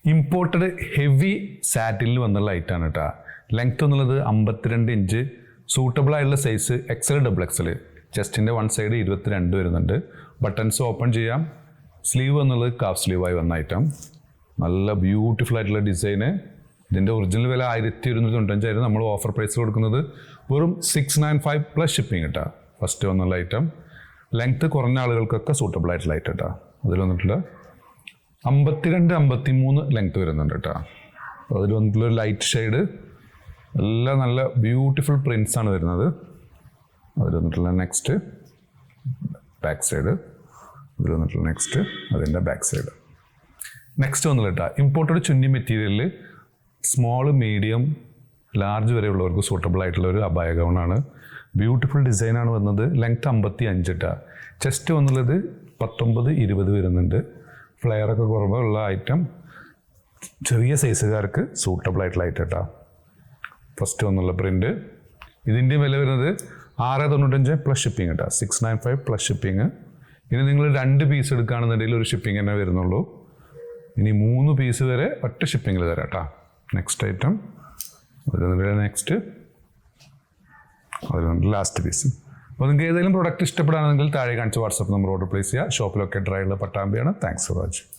Imported heavy സാറ്റിനിൽ വന്നുള്ള ഐറ്റാണ് കേട്ടോ. Length എന്നുള്ളത് 52 inch. Suitable ആയിട്ടുള്ള സൈസ് എക്സൽ ഡബിൾ എക്സൽ. ചെസ്റ്റിൻ്റെ വൺ സൈഡ് 22 വരുന്നുണ്ട്. ബട്ടൺസ് ഓപ്പൺ ചെയ്യാം. സ്ലീവ് എന്നുള്ളത് കാഫ് സ്ലീവായി വന്ന ഐറ്റം. നല്ല ബ്യൂട്ടിഫുൾ ആയിട്ടുള്ള ഡിസൈന്. ഇതിൻ്റെ ഒറിജിനൽ വില 1195 നമ്മൾ ഓഫർ പ്രൈസ് കൊടുക്കുന്നത് വെറും 695 പ്ലസ് ഷിപ്പിംഗ് കേട്ടോ. ഫസ്റ്റ് വന്നുള്ള ഐറ്റം. ലെങ്ത് കുറഞ്ഞ ആളുകൾക്കൊക്കെ സൂട്ടബിൾ ആയിട്ടുള്ള ഐറ്റം കേട്ടോ. അതിൽ വന്നിട്ടുള്ള 52-53 ലെങ്ത് വരുന്നുണ്ട് കേട്ടോ. അതിൽ വന്നിട്ടുള്ള ലൈറ്റ് ഷെയ്ഡ് എല്ലാം നല്ല ബ്യൂട്ടിഫുൾ പ്രിൻസ് ആണ് വരുന്നത്. അതിൽ വന്നിട്ടുള്ള നെക്സ്റ്റ് ബാക്ക് സൈഡ്. അതിൽ വന്നിട്ടുള്ള നെക്സ്റ്റ് അതിൻ്റെ ബാക്ക് സൈഡ്. നെക്സ്റ്റ് വന്നില്ല കേട്ടോ, ഇമ്പോർട്ടഡ് ചുന്നി മെറ്റീരിയലിൽ സ്മോൾ, മീഡിയം, ലാർജ് വരെയുള്ളവർക്ക് സൂട്ടബിൾ ആയിട്ടുള്ള ഒരു അബായ ഗൗണാണ്. ബ്യൂട്ടിഫുൾ ഡിസൈനാണ് വന്നത്. ലെങ്ത് 55 കേട്ടോ. ചെസ്റ്റ് വന്നുള്ളത് 19-20 വരുന്നുണ്ട്. ഫ്ലെയറൊക്കെ കുറവുള്ള ഐറ്റം. ചെറിയ സൈസുകാർക്ക് സൂട്ടബിൾ ആയിട്ടുള്ള ഐറ്റം കേട്ടോ. ഫസ്റ്റ് വന്നുള്ള പ്രിന്റ്. ഇതിൻ്റെ വില വരുന്നത് 695 പ്ലസ് ഷിപ്പിംഗ് കേട്ടോ. 695 പ്ലസ് ഷിപ്പിംഗ്. ഇനി നിങ്ങൾ 2 പീസ് എടുക്കുകയാണെന്നുണ്ടെങ്കിൽ ഒരു ഷിപ്പിംഗ് തന്നെ വരുന്നുള്ളൂ. ഇനി 3 പീസ് വരെ ഒറ്റ ഷിപ്പിങ്ങിൽ തരാം കേട്ടോ. Next item. നെക്സ്റ്റ് അതിൽ ലാസ്റ്റ് പീസ്. അപ്പോൾ നിങ്ങൾക്ക് ഏതെങ്കിലും പ്രൊഡക്റ്റ് ഇഷ്ടപ്പെടുകയാണെങ്കിൽ താഴെ കാണിച്ച വാട്സാപ്പ് നമ്പർ ഓർഡർ പ്ലേസ് ചെയ്യുക. ഷോപ്പിലൊക്കെ ഡ്രൈവുള്ള പട്ടാമ്പിയാണ്. Thanks for watching.